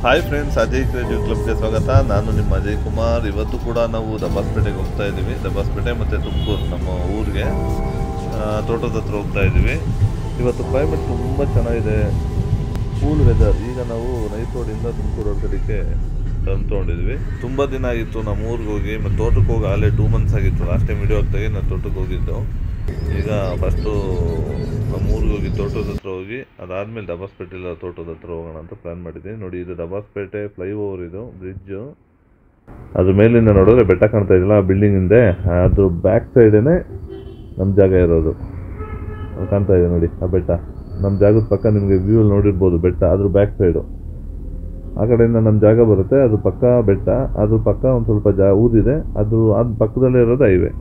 Hi friends, Ajay creative ಕ್ಲಬ್ಗೆ ಸ್ವಾಗತ. ನಾನು ನಿಮ್ಮ ಅಜಯ್ ಕುಮಾರ್. ಇವತ್ತು ಕೂಡ ನಾವು ದಬಾಸ್ಪೇಟೆಗೆ ಹೋಗ್ತಾ ಇದ್ದೀವಿ. ದಬಾಸ್ಪೇಟೆ ಮತ್ತು ತುಮಕೂರು ನಮ್ಮ ಊರಿಗೆ ತೋಟದ ಹತ್ರ ಹೋಗ್ತಾ ಇದ್ದೀವಿ. ಇವತ್ತು ಕ್ಲೈಮೇಟ್ ತುಂಬ ಚೆನ್ನಾಗಿದೆ, ಕೂಲ್ ವೆದರ್. ಈಗ ನಾವು ನೈಸ್ ರೋಡಿಂದ ತುಮಕೂರು ಹೊರಗಡೆಗೆ ತೊಗೊಂಡಿದ್ವಿ. ತುಂಬ ದಿನ ಆಗಿತ್ತು ನಮ್ಮ ಊರಿಗೆ ಹೋಗಿ, ಮತ್ತು ತೋಟಕ್ಕೆ ಹೋಗಿ ಅಲ್ಲೇ 2 months ಆಗಿತ್ತು. ಲಾಸ್ಟ್ ಟೈಮ್ ವಿಡಿಯೋ ಆಗ್ತಾಗೆ ನಾನು ತೋಟಕ್ಕೆ ಹೋಗಿದ್ದು. ಈಗ ಫಸ್ಟು ನಮ್ಮ ಊರಿಗೆ ಹೋಗಿ ತೋಟದ ಹತ್ರ ಹೋಗಿ ಅದಾದಮೇಲೆ ದಬಾಸ್ಪೇಟೆಲ್ಲ ತೋಟದ ಹತ್ರ ಹೋಗೋಣ ಅಂತ ಪ್ಲ್ಯಾನ್ ಮಾಡಿದ್ದೀನಿ. ನೋಡಿ, ಇದು ದಬಾಸ್ಪೇಟೆ ಫ್ಲೈಓವರ್, ಇದು ಬ್ರಿಡ್ಜು. ಅದ್ರ ಮೇಲಿಂದ ನೋಡಿದ್ರೆ ಬೆಟ್ಟ ಕಾಣ್ತಾ ಇದ್ದಿಲ್ಲ, ಆ ಬಿಲ್ಡಿಂಗ್ ಹಿಂದೆ. ಅದ್ರ ಬ್ಯಾಕ್ ಸೈಡೇ ನಮ್ಮ ಜಾಗ ಇರೋದು. ಅದು ಕಾಣ್ತಾ ಇದೆ ನೋಡಿ, ಆ ಬೆಟ್ಟ. ನಮ್ಮ ಜಾಗದ ಪಕ್ಕ ನಿಮಗೆ ವ್ಯೂ ನೋಡಿರ್ಬೋದು ಬೆಟ್ಟ. ಅದ್ರ ಬ್ಯಾಕ್ ಸೈಡು ಆ ಕಡೆಯಿಂದ ನಮ್ಮ ಜಾಗ ಬರುತ್ತೆ. ಅದು ಪಕ್ಕ ಬೆಟ್ಟ, ಅದ್ರ ಪಕ್ಕ ಒಂದು ಸ್ವಲ್ಪ ಊರಿದೆ. ಅದು ಪಕ್ಕದಲ್ಲೇ ಇರೋದು ಹೈವೇ.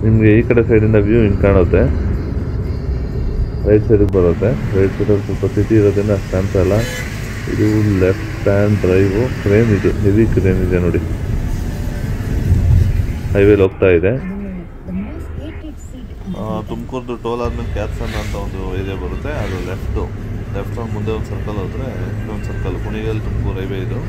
ನಿಮಗೆ ಈ ಕಡೆ ಸೈಡಿಂದ ವ್ಯೂ ಹಿಂಗೆ ಕಾಣುತ್ತೆ. ರೈಟ್ ಸೈಡಿಗೆ ಬರುತ್ತೆ. ರೈಟ್ ಸೈಡಲ್ಲಿ ಸ್ವಲ್ಪ ಸಿಟಿ ಇರೋದ್ರಿಂದ ಅಷ್ಟು ಕಾಣ್ತಾ ಇಲ್ಲ. ಇದು ಲೆಫ್ಟ್ ಹ್ಯಾಂಡ್ ಡ್ರೈವು. ಕ್ರೇನ್ ಇದೆ, ಹೆವಿ ಕ್ರೇನ್ ಇದೆ ನೋಡಿ. ಹೈವೇಲಿ ಹೋಗ್ತಾ ಇದೆ. ತುಮಕೂರ್ದು ಟೋಲ್ ಆದಮೇಲೆ ಕ್ಯಾತ್ಸನ್ ಅಂತ ಒಂದು ಏರಿಯಾ ಬರುತ್ತೆ. ಅದು ಲೆಫ್ಟ್ ಮುಂದೆ ಒಂದು ಸರ್ಕಲ್ ಹೋದರೆ ಇನ್ನೊಂದು ಸರ್ಕಲ್. ಕುಣಿಗಲ್ ತುಮಕೂರು ಹೈವೇ ಇದು.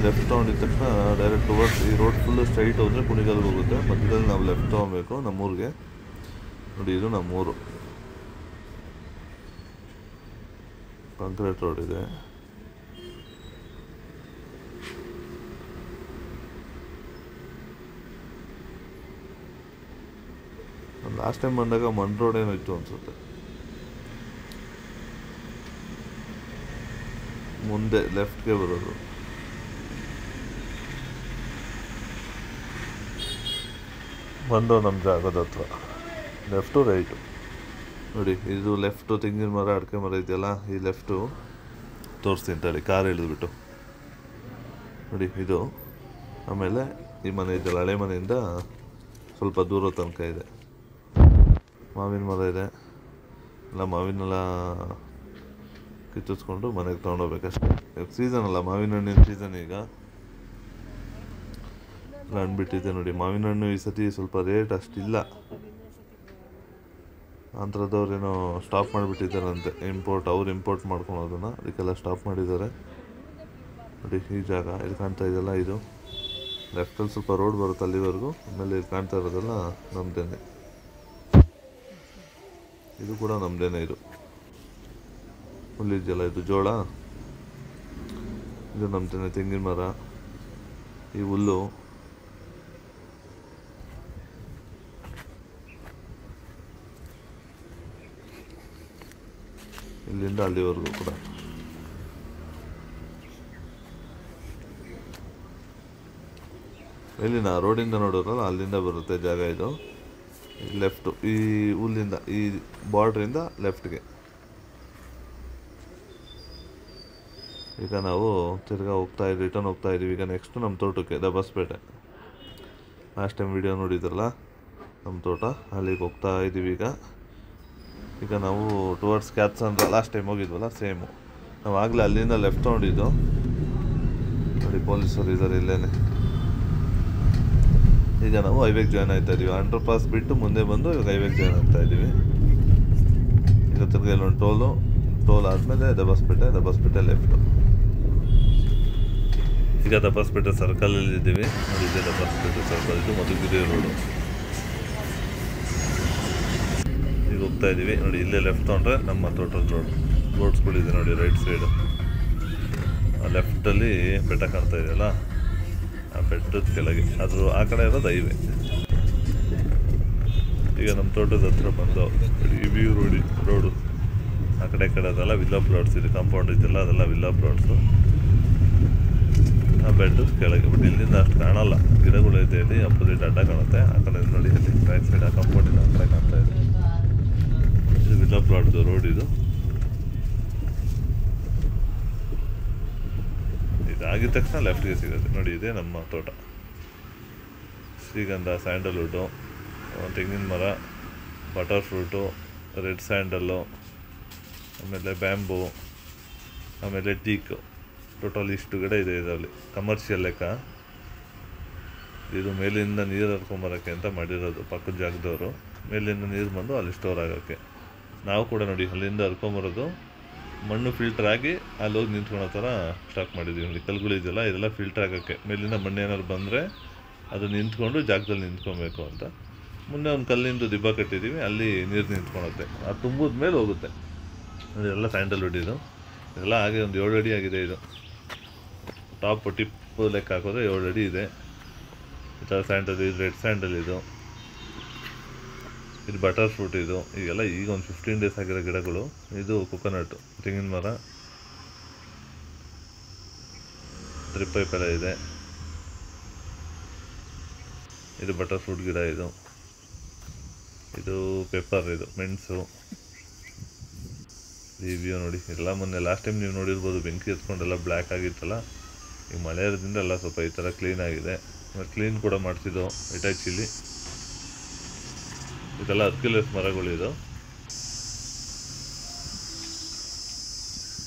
ಲೆಫ್ಟ್ ತೊಗೊಂಡಿದ ತಕ್ಷಣ ಡೈರೆಕ್ಟ್ ಟುವರ್ಡ್ಸ್ ಈ ರೋಡ್ ಫುಲ್ಲು ಸ್ಟ್ರೈಟ್ ಹೋದರೆ ಕುಣಿಗಲ್ಗೆ ಹೋಗುತ್ತೆ. ಮಧ್ಯದಲ್ಲಿ ನಾವು ಲೆಫ್ಟ್ ತೊಗೊಬೇಕು ನಮ್ಮೂರಿಗೆ. ನೋಡಿ, ಇದು ನಮ್ಮೂರು. ಕಾಂಕ್ರೀಟ್ ರೋಡ್ ಇದೆ. ಲಾಸ್ಟ್ ಟೈಮ್ ಬಂದಾಗ ಮಣ್ ರೋಡ್ ಏನೋ ಇತ್ತು ಅನಿಸುತ್ತೆ. ಮುಂದೆ ಲೆಫ್ಟ್ಗೆ ಬರೋದು. ಬಂದು ನಮ್ಮ ಜಾಗದ ಹತ್ರ ಲೆಫ್ಟು ರೈಟು. ನೋಡಿ, ಇದು ಲೆಫ್ಟು ತೆಂಗಿನ ಮರ, ಅಡಿಕೆ ಮರ ಇದೆಯಲ್ಲ, ಈ ಲೆಫ್ಟು ತೋರಿಸ್ತೀನಿ ಅಂತೇಳಿ ಕಾರ್ ಇಳಿದ್ಬಿಟ್ಟು. ನೋಡಿ, ಇದು ಆಮೇಲೆ ಈ ಮನೆ ಇದೆಯಲ್ಲ, ಹಳೆ ಮನೆಯಿಂದ ಸ್ವಲ್ಪ ದೂರ ತನಕ ಇದೆ. ಮಾವಿನ ಮರ ಇದೆ. ಎಲ್ಲ ಮಾವಿನೆಲ್ಲ ಕಿತ್ತಿಸ್ಕೊಂಡು ಮನೆಗೆ ತೊಗೊಂಡೋಗ್ಬೇಕಷ್ಟೆ. ಸೀಸನ್ ಅಲ್ಲ, ಮಾವಿನ ಹಣ್ಣಿನ ಸೀಸನ್ ಈಗ. ಅಂದ್ಬಿಟ್ಟಿದೆ ನೋಡಿ. ಮಾವಿನ ಹಣ್ಣು ಈ ಸತಿ ಸ್ವಲ್ಪ ರೇಟ್ ಅಷ್ಟಿಲ್ಲ. ಆಂಧ್ರದವ್ರೇನೋ ಸ್ಟಾಪ್ ಮಾಡಿಬಿಟ್ಟಿದ್ದಾರಂತೆ ಅವ್ರು ಇಂಪೋರ್ಟ್ ಮಾಡ್ಕೊಳೋದನ್ನು. ಅದಕ್ಕೆಲ್ಲ ಸ್ಟಾಪ್ ಮಾಡಿದ್ದಾರೆ. ನೋಡಿ, ಈ ಜಾಗ ಇಲ್ಲಿ ಕಾಣ್ತಾ ಇದೆಯಲ್ಲ, ಇದು ಲೆಫ್ಟಲ್ಲಿ ಸ್ವಲ್ಪ ರೋಡ್ ಬರುತ್ತೆ ಅಲ್ಲಿವರೆಗೂ. ಆಮೇಲೆ ಇಲ್ಲಿ ಕಾಣ್ತಾ ಇರೋದೆಲ್ಲ ನಮ್ಮದೇನೆ. ಇದು ಕೂಡ ನಮ್ಮದೇನೆ. ಇದು ಹುಲ್ಲಿದೆಯಲ್ಲ, ಇದು ಜೋಳ. ಇದು ನಮ್ಮದೇನೆ. ತೆಂಗಿನ ಮರ, ಈ ಹುಲ್ಲು. ಇಲ್ಲಿಂದ ಅಲ್ಲಿವರೆಗೂ ಕೂಡ. ಇಲ್ಲಿನ ರೋಡಿಂದ ನೋಡೋರಲ್ಲ, ಅಲ್ಲಿಂದ ಬರುತ್ತೆ ಜಾಗ ಇದು. ಲೆಫ್ಟು ಈ ಹುಲ್ಲಿಂದ, ಈ ಬಾರ್ಡ್ರಿಂದ ಲೆಫ್ಟ್ಗೆ. ಈಗ ನಾವು ತಿರ್ಗಾ ರಿಟರ್ನ್ ಹೋಗ್ತಾ ಇದ್ದೀವಿ. ಈಗ ನೆಕ್ಸ್ಟು ನಮ್ಮ ತೋಟಕ್ಕೆ, ದಬಾಸ್ಪೇಟೆ. ಲಾಸ್ಟ್ ಟೈಮ್ ವಿಡಿಯೋ ನೋಡಿದ್ರಲ್ಲ, ನಮ್ಮ ತೋಟ, ಅಲ್ಲಿಗೆ ಹೋಗ್ತಾ ಇದ್ದೀವಿ ಈಗ ನಾವು ಟುವರ್ಡ್ಸ್ ಕ್ಯಾತ್ಸನ್ ಲಾಸ್ಟ್ ಟೈಮ್ ಹೋಗಿದ್ವಲ್ಲ, ಸೇಮು. ನಾವು ಆಗಲೇ ಅಲ್ಲಿಂದ ಲೆಫ್ಟ್ ತೊಗೊಂಡಿದ್ದು. ನೋಡಿ, ಪೊಲೀಸರು ಇದ್ದಾರೆ ಇಲ್ಲೇನೆ. ಈಗ ನಾವು ಹೈವೇಗೆ ಜಾಯ್ನ್ ಆಗ್ತಾ ಇದ್ದೀವಿ. ಅಂಡರ್ ಪಾಸ್ ಬಿಟ್ಟು ಮುಂದೆ ಬಂದು ಇವಾಗ ಹೈವೇಗೆ ಜಾಯ್ನ್ ಆಗ್ತಾ ಇದ್ದೀವಿ. ಈಗ ತಿರ್ಗಿ ಇಲ್ಲೊಂದು ಟೋಲ್ ಆದಮೇಲೆ ದಬಾಸ್ಪೇಟೆ ಲೆಫ್ಟು. ಈಗ ದಬಾಸ್ಪೇಟೆ ಸರ್ಕಲಲ್ಲಿ ಇದ್ದೀವಿ. ನೋಡಿ, ಇದೆ ದಬಾಸ್ಪೇಟೆ ಸರ್ಕಲ್. ಇದು ಮಧುಗಿರಿ ರೋಡು. ಈಗ ಹೋಗ್ತಾ ಇದ್ದೀವಿ. ನೋಡಿ, ಇಲ್ಲೇ ಲೆಫ್ಟ್ ತೊಗೊಂಡ್ರೆ ನಮ್ಮ ತೋಟದ ರೋಡ್ಸ್ಗಳಿದೆ ನೋಡಿ, ರೈಟ್ ಸೈಡು. ಆ ಲೆಫ್ಟಲ್ಲಿ ಬೆಟ್ಟ ಕಾಣ್ತಾ ಇದೆಯಲ್ಲ, ಆ ಬೆಟ್ಟದ ಕೆಳಗೆ ಅದ್ರ ಆ ಕಡೆ ಇರೋದು ಹೈವೇ. ಈಗ ನಮ್ಮ ತೋಟದ ಹತ್ರ ಬಂದು ಈ ವ್ಯೂ ರೋಡು ಆ ಕಡೆ ಅದೆಲ್ಲ ವಿಲ್ಲಾ ಪ್ಲಾಟ್ಸ್ ಇದೆ. ಕಾಂಪೌಂಡ್ ಇದೆಲ್ಲ, ಅದೆಲ್ಲ ವಿಲ್ಲಾ ಪ್ಲಾಟ್ಸು. ಆ ಬೆಟ್ಟದ ಕೆಳಗೆ. ಬಟ್ ಇಲ್ಲಿಂದ ಅಷ್ಟು ಕಾಣಲ್ಲ, ಗಿಡಗಳು ಇದೆ. ಇಲ್ಲಿ ಅಪೋಸಿಟ್ ಅಡ್ಡ ಕಾಣುತ್ತೆ. ಆ ಕಡೆ ನೋಡಿ, ಅಲ್ಲಿ ರೈಟ್ ಸೈಡ್ ಆ ಕಾಂಪೌಂಡಿಂದ ಆ ಕಡೆ ಕಾಣ್ತಾ ಇದೆ. ಇದು ವಿಲ್ಲಾ ಪ್ಲಾಟ್ದು ರೋಡ್. ಇದು ಇದಾಗಿದ ತಕ್ಷಣ ಲೆಫ್ಟ್ಗೆ ಸಿಗುತ್ತೆ. ನೋಡಿ, ಇದೆ ನಮ್ಮ ತೋಟ. ಶ್ರೀಗಂಧ, ಸ್ಯಾಂಡಲ್ವುಡ್ಡು, ತೆಂಗಿನ ಮರ, ಬಟರ್ ಫ್ರೂಟು, ರೆಡ್ ಸ್ಯಾಂಡಲ್ಲು, ಆಮೇಲೆ ಬ್ಯಾಂಬೂ, ಆಮೇಲೆ ಟೀಕು. ಟೋಟಲ್ ಇಷ್ಟು ಗಿಡ ಇದೆ ಇದರಲ್ಲಿ. ಕಮರ್ಷಿಯಲ್ ಲೆಕ್ಕ. ಇದು ಮೇಲಿಂದ ನೀರು ಹರ್ಕೊಂಬರೋಕ್ಕೆ ಅಂತ ಮಾಡಿರೋದು ಪಕ್ಕದ ಜಾಗದವರು. ಮೇಲಿಂದ ನೀರು ಬಂದು ಅಲ್ಲಿ ಸ್ಟೋರ್ ಆಗೋಕ್ಕೆ. ನಾವು ಕೂಡ ನೋಡಿ ಅಲ್ಲಿಂದ ಹರ್ಕೊಂಬರೋದು, ಮಣ್ಣು ಫಿಲ್ಟರ್ ಆಗಿ ಅಲ್ಲಿ ಹೋಗಿ ನಿಂತ್ಕೊಳ್ಳೋ ಥರ ಸ್ಟಾಕ್ ಮಾಡಿದ್ದೀವಿ. ನೋಡಿ ಕಲ್ಗಳಿದೆಯಲ್ಲ, ಇದೆಲ್ಲ ಫಿಲ್ಟರ್ ಆಗೋಕ್ಕೆ. ಮೇಲಿಂದ ಮಣ್ಣು ಏನಾದ್ರು ಬಂದರೆ ಅದು ನಿಂತ್ಕೊಂಡು ಜಾಗದಲ್ಲಿ ನಿಂತ್ಕೊಬೇಕು ಅಂತ. ಮುಂದೆ ಒಂದು ಕಲ್ಲಿಂದು ದಿಬ್ಬ ಕಟ್ಟಿದ್ದೀವಿ, ಅಲ್ಲಿ ನೀರು ನಿಂತ್ಕೊಳುತ್ತೆ. ಅದು ತುಂಬಿದ ಮೇಲೆ ಹೋಗುತ್ತೆ. ಇದೆಲ್ಲ ಸ್ಯಾಂಡಲ್ವುಡ್ ಇದು. ಇದೆಲ್ಲ ಹಾಗೆ ಒಂದು 7 ಅಡಿ ಆಗಿದೆ. ಇದು ಟಾಪ್ ಟಿಪ್ ಲೆಕ್ಕ ಹಾಕೋದ್ರೆ 7 ಅಡಿ ಇದೆ. ಈ ಥರ ಸ್ಯಾಂಡಲ್, ಇದು ರೆಡ್ ಸ್ಯಾಂಡಲ್, ಇದು ಬಟರ್ ಫ್ರೂಟ್. ಇದು ಈಗೆಲ್ಲ ಈಗ ಒಂದು 15 ಡೇಸ್ ಆಗಿರೋ ಗಿಡಗಳು. ಇದು ಕೊಕೊನಟ್, ತೆಂಗಿನ ಮರ, ತ್ರಿಪೈಪ್ ಎಲ್ಲ ಇದೆ. ಇದು ಬಟರ್ ಫ್ರೂಟ್ ಗಿಡ. ಇದು ಪೆಪ್ಪರ್, ಇದು ಮೆಣಸು. ಈ ವ್ಯೂ ನೋಡಿ. ಎಲ್ಲ ಮೊನ್ನೆ ಲಾಸ್ಟ್ ಟೈಮ್ ನೀವು ನೋಡಿರ್ಬೋದು, ಬೆಂಕಿ ಎತ್ಕೊಂಡೆಲ್ಲ ಬ್ಲ್ಯಾಕ್ ಆಗಿತ್ತಲ್ಲ. ಈಗ ಮಳೆ ಇರೋದ್ರಿಂದ ಎಲ್ಲ ಸ್ವಲ್ಪ ಈ ಥರ ಕ್ಲೀನ್ ಆಗಿದೆ. ಕ್ಲೀನ್ ಕೂಡ ಮಾಡಿಸಿದ್ದು ಇಟಾಚಿಲಿ. ಇದೆಲ್ಲ ಅರ್ಕಿಲಸ್ ಮರಗಳಿದು.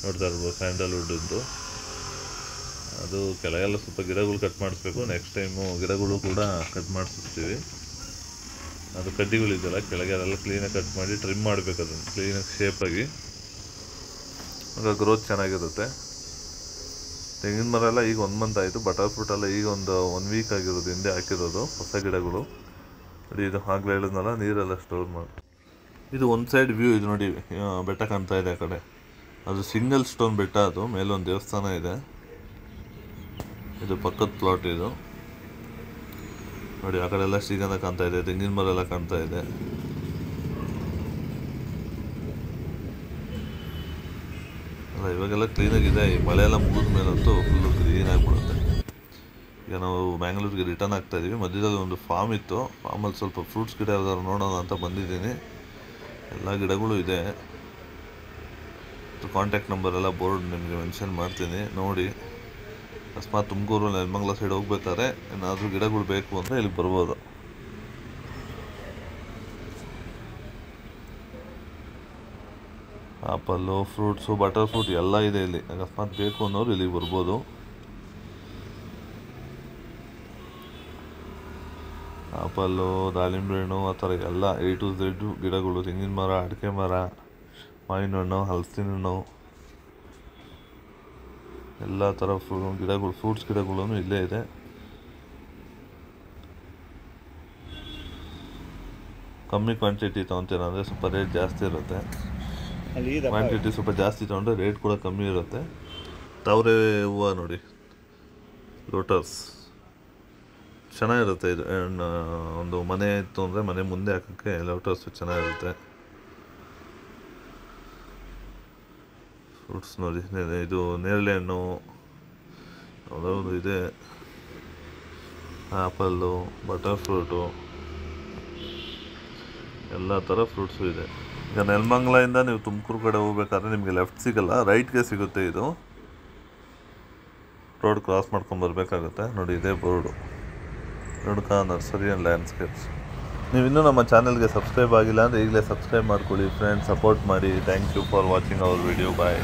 ನೋಡ್ತಾ ಇರ್ಬೋದು ಸ್ಯಾಂಡಲ್ವುಡ್ದು. ಅದು ಕೆಳಗೆಲ್ಲ ಸ್ವಲ್ಪ ಗಿಡಗಳು ಕಟ್ ಮಾಡಿಸ್ಬೇಕು. ನೆಕ್ಸ್ಟ್ ಟೈಮು ಗಿಡಗಳು ಕೂಡ ಕಟ್ ಮಾಡಿಸ್ತೀವಿ. ಅದು ಕಡ್ಡಿಗಳಿದೆಯಲ್ಲ ಕೆಳಗೆಲ್ಲ ಕ್ಲೀನಾಗಿ ಕಟ್ ಮಾಡಿ ಟ್ರಿಮ್ ಮಾಡಬೇಕು. ಅದನ್ನು ಕ್ಲೀನಾಗಿ ಶೇಪಾಗಿ, ಆಗ ಗ್ರೋತ್ ಚೆನ್ನಾಗಿರುತ್ತೆ. ತೆಂಗಿನ ಮರ ಎಲ್ಲ ಈಗ 1 ಮಂತ್ ಆಯಿತು. ಬಟರ್ ಫ್ರೂಟ್ ಎಲ್ಲ ಈಗ ಒಂದು 1 ವೀಕ್ ಆಗಿರೋದು, ಹಿಂದೆ ಹಾಕಿರೋದು ಹೊಸ ಗಿಡಗಳು. ನೋಡಿ ಇದು ಆಗಲೇ ಹೇಳಿದ್ನಲ್ಲ, ನೀರೆಲ್ಲ ಸ್ಟೋರ್ ಮಾಡಿ. ಇದು ಒಂದು ಸೈಡ್ ವ್ಯೂ. ಇದು ನೋಡಿ ಬೆಟ್ಟ ಕಾಣ್ತಾ ಇದೆ ಆ ಕಡೆ. ಅದು ಸಿಂಗಲ್ ಸ್ಟೋನ್ ಬೆಟ್ಟ. ಅದು ಮೇಲೊಂದು ದೇವಸ್ಥಾನ ಇದೆ. ಇದು ಪಕ್ಕದ ಪ್ಲಾಟ್. ಇದು ನೋಡಿ ಆ ಕಡೆ ಎಲ್ಲ ಶ್ರೀಗಂಧ ಕಾಣ್ತಾ ಇದೆ, ತೆಂಗಿನ ಮರ ಎಲ್ಲ ಕಾಣ್ತಾ ಇದೆ. ಅಲ್ಲ ಇವಾಗೆಲ್ಲ ಕ್ಲೀನಾಗಿದೆ. ಈ ಮಳೆ ಎಲ್ಲ ಮುಗಿದ ಮೇಲಂತೂ ಫುಲ್ಲು ಕ್ಲೀನ್ ಆಗಿಬಿಡುತ್ತೆ. ಈಗ ನಾವು ಬ್ಯಾಂಗ್ಳೂರಿಗೆ ರಿಟರ್ನ್ ಆಗ್ತಾ ಇದ್ದೀವಿ. ಮಧ್ಯದಲ್ಲಿ ಒಂದು ಫಾರ್ಮ್ ಇತ್ತು. ಫಾರ್ಮಲ್ಲಿ ಸ್ವಲ್ಪ ಫ್ರೂಟ್ಸ್ ಗಿಡ ಯಾವ್ದಾದ್ರು ನೋಡೋಣ ಅಂತ ಬಂದಿದ್ದೀನಿ. ಎಲ್ಲ ಗಿಡಗಳು ಇದೆ. ಕಾಂಟ್ಯಾಕ್ಟ್ ನಂಬರ್ ಎಲ್ಲ ಬೋರ್ಡ್ ನಿಮಗೆ ಮೆನ್ಷನ್ ಮಾಡ್ತೀನಿ, ನೋಡಿ. ಅಕಸ್ಮಾತ್ ತುಮಕೂರು ನೆಲಮಂಗಲ ಸೈಡ್ ಹೋಗ್ಬೇಕಾದ್ರೆ ಏನಾದರೂ ಗಿಡಗಳು ಬೇಕು ಅಂದರೆ ಇಲ್ಲಿ ಬರ್ಬೋದು. ಆಪಲ್ಲು, ಫ್ರೂಟ್ಸು, ಬಟರ್ ಫ್ರೂಟ್ ಎಲ್ಲ ಇದೆ ಇಲ್ಲಿ. ಅಕಸ್ಮಾತ್ ಬೇಕು ಅನ್ನೋರು ಇಲ್ಲಿಗೆ ಬರ್ಬೋದು. ಆಪಲ್ಲು, ದಾಳಿಂಬೆ ಹಣ್ಣು, ಆ ಥರ ಎಲ್ಲ A to Z ಗಿಡಗಳು. ತೆಂಗಿನ ಮರ, ಅಡಿಕೆ ಮರ, ಮಾವಿನ ಹಣ್ಣು, ಹಲಸಿನ ಹಣ್ಣು, ಎಲ್ಲ ಥರ ಗಿಡಗಳು, ಫ್ರೂಟ್ಸ್ ಗಿಡಗಳೂ ಇಲ್ಲೇ ಇದೆ. ಕಮ್ಮಿ ಕ್ವಾಂಟಿಟಿ ತೊಗೊತೀರ ಅಂದರೆ ಸ್ವಲ್ಪ ರೇಟ್ ಜಾಸ್ತಿ ಇರುತ್ತೆ. ಕ್ವಾಂಟಿಟಿ ಸ್ವಲ್ಪ ಜಾಸ್ತಿ ತೊಗೊಂಡ್ರೆ ರೇಟ್ ಕೂಡ ಕಮ್ಮಿ ಇರುತ್ತೆ. ತಾವರೆ ಹೂವು ನೋಡಿ, ಲೋಟಸ್ ಚೆನ್ನಾಗಿರುತ್ತೆ. ಇದು ಒಂದು ಮನೆ ಇತ್ತು ಅಂದರೆ ಮನೆ ಮುಂದೆ ಹಾಕೋಕ್ಕೆ ಲೋಟಸ್ ಚೆನ್ನಾಗಿರುತ್ತೆ. ಫ್ರೂಟ್ಸ್ ನೋಡಿ, ಇದು ನೇರಳೆ ಹಣ್ಣು ಯಾವುದಾದ್ರು ಇದೆ. ಆ್ಯಪಲ್ಲು, ಬಟರ್ ಫ್ರೂಟು, ಎಲ್ಲ ಥರ ಫ್ರೂಟ್ಸು ಇದೆ. ಈಗ ನೆಲಮಂಗಲದಿಂದ ನೀವು ತುಮಕೂರು ಕಡೆ ಹೋಗ್ಬೇಕಾದ್ರೆ ನಿಮಗೆ ಲೆಫ್ಟ್ ಸಿಗಲ್ಲ, ರೈಟ್ಗೆ ಸಿಗುತ್ತೆ. ಇದು ರೋಡ್ ಕ್ರಾಸ್ ಮಾಡ್ಕೊಂಬರ್ಬೇಕಾಗುತ್ತೆ. ನೋಡಿ ಇದೇ board, Renuka nursery and landscapes. ನೀವು ಇನ್ನೂ ನಮ್ಮ ಚಾನಲ್ಗೆ ಸಬ್ಸ್ಕ್ರೈಬ್ ಆಗಿಲ್ಲ ಅಂದರೆ ಈಗಲೇ ಸಬ್ಸ್ಕ್ರೈಬ್ ಮಾಡ್ಕೊಳ್ಳಿ ಫ್ರೆಂಡ್ಸ್, ಸಪೋರ್ಟ್ ಮಾಡಿ. Thank you for watching our video. Bye.